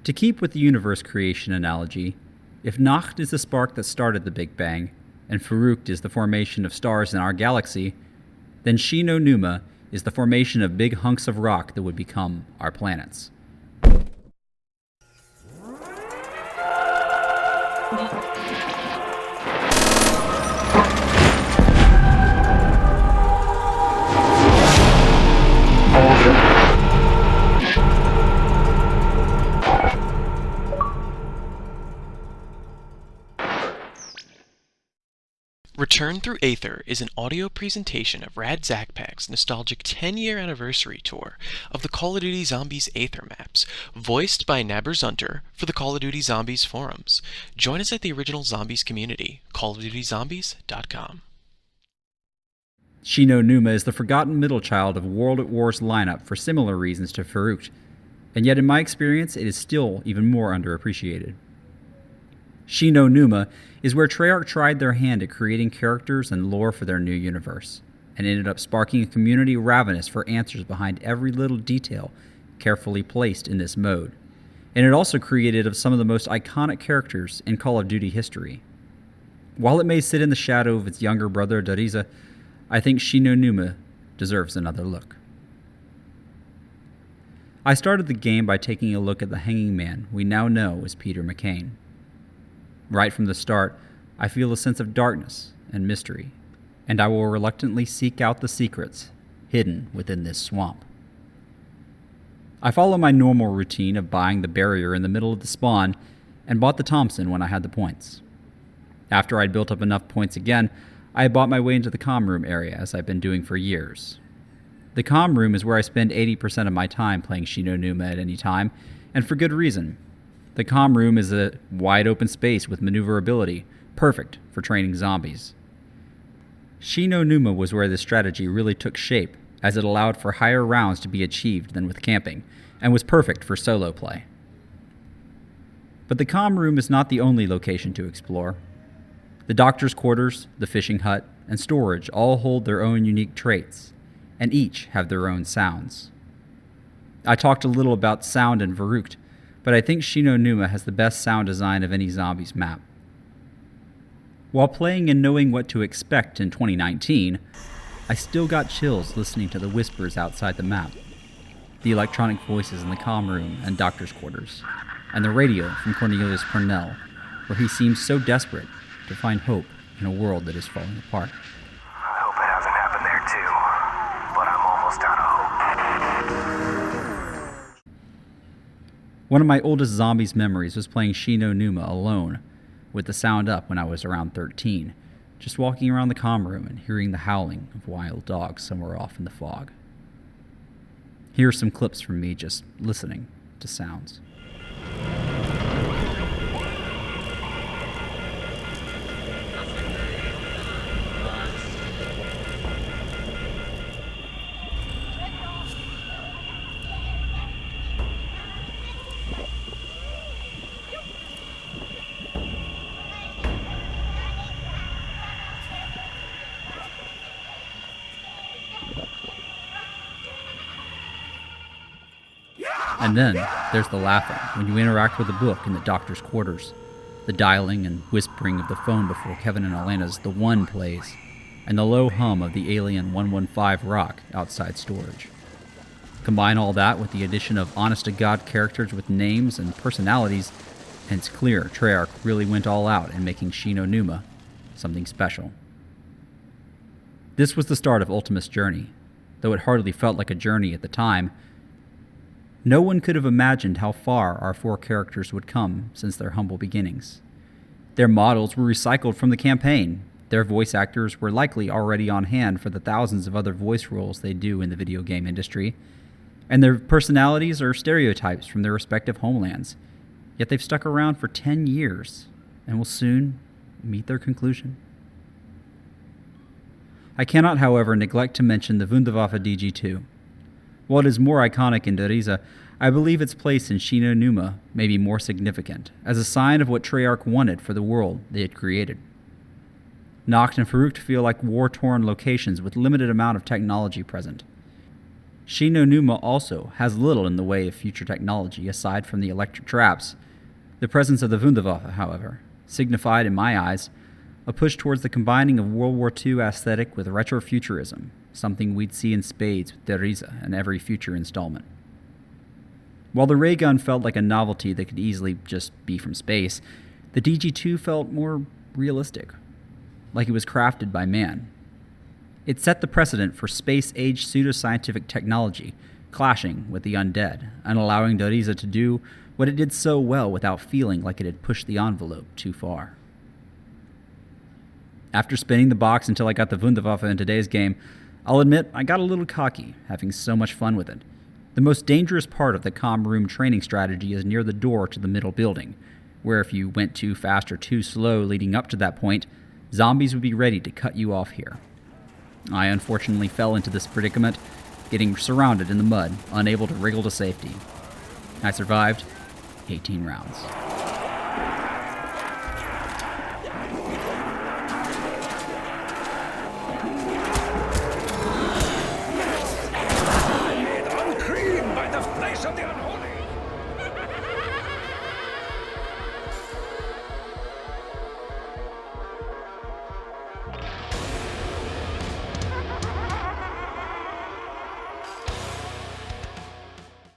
To keep with the universe creation analogy, if Nacht is the spark that started the Big Bang, and Farouk is the formation of stars in our galaxy, then Shi no Numa is the formation of big hunks of rock that would become our planets. Return Through Aether is an audio presentation of Rad Zakpak's nostalgic 10-year anniversary tour of the Call of Duty Zombies Aether maps, voiced by Nabber Zunter for the Call of Duty Zombies forums. Join us at the original Zombies community, callofdutysombies.com. Shi no Numa is the forgotten middle child of World at War's lineup for similar reasons to Farouk, and yet in my experience it is still even more underappreciated. Shi no Numa is where Treyarch tried their hand at creating characters and lore for their new universe, and ended up sparking a community ravenous for answers behind every little detail carefully placed in this mode. And it also created some of the most iconic characters in Call of Duty history. While it may sit in the shadow of its younger brother Dariza, I think Shi no Numa deserves another look. I started the game by taking a look at the hanging man we now know as Peter McCain. Right from the start, I feel a sense of darkness and mystery, and I will reluctantly seek out the secrets hidden within this swamp. I follow my normal routine of buying the barrier in the middle of the spawn, and bought the Thompson when I had the points. After I'd built up enough points again, I bought my way into the comm room area, as I've been doing for years. The comm room is where I spend 80% of my time playing Shi no Numa at any time, and for good reason. The comm room is a wide open space with maneuverability, perfect for training zombies. Shi no Numa was where this strategy really took shape, as it allowed for higher rounds to be achieved than with camping, and was perfect for solo play. But the comm room is not the only location to explore. The doctor's quarters, the fishing hut, and storage all hold their own unique traits, and each have their own sounds. I talked a little about sound in Farouk, but I think Shi no Numa has the best sound design of any zombies map. While playing and knowing what to expect in 2019, I still got chills listening to the whispers outside the map, the electronic voices in the comm room and doctor's quarters, and the radio from Cornelius Cornell, where he seems so desperate to find hope in a world that is falling apart. I hope it hasn't happened there too, but I'm almost out of hope. One of my oldest zombies memories was playing Shi no Numa alone, with the sound up when I was around 13, just walking around the comm room and hearing the howling of wild dogs somewhere off in the fog. Here are some clips from me just listening to sounds. And then there's the laughing when you interact with a book in the doctor's quarters, the dialing and whispering of the phone before Kevin and Elena's The One plays, and the low hum of the Alien 115 rock outside storage. Combine all that with the addition of honest-to-God characters with names and personalities, and it's clear Treyarch really went all out in making Shi no Numa something special. This was the start of Ultimate's journey, though it hardly felt like a journey at the time. No one could have imagined how far our four characters would come since their humble beginnings. Their models were recycled from the campaign. Their voice actors were likely already on hand for the thousands of other voice roles they do in the video game industry, and their personalities are stereotypes from their respective homelands. Yet they've stuck around for 10 years and will soon meet their conclusion. I cannot, however, neglect to mention the Wunderwaffe DG2. While it is more iconic in Dariza, I believe its place in Shi no Numa may be more significant, as a sign of what Treyarch wanted for the world they had created. Nacht and Farouk feel like war-torn locations with limited amount of technology present. Shi no Numa also has little in the way of future technology aside from the electric traps. The presence of the Wunderwaffe, however, signified, in my eyes, a push towards the combining of World War II aesthetic with retrofuturism, something we'd see in spades with Der Riese in every future installment. While the ray gun felt like a novelty that could easily just be from space, the DG2 felt more realistic, like it was crafted by man. It set the precedent for space-age pseudoscientific technology, clashing with the undead, and allowing Der Riese to do what it did so well without feeling like it had pushed the envelope too far. After spinning the box until I got the Wunderwaffe in today's game, I'll admit I got a little cocky, having so much fun with it. The most dangerous part of the comm room training strategy is near the door to the middle building, where if you went too fast or too slow leading up to that point, zombies would be ready to cut you off here. I unfortunately fell into this predicament, getting surrounded in the mud, unable to wriggle to safety. I survived 18 rounds.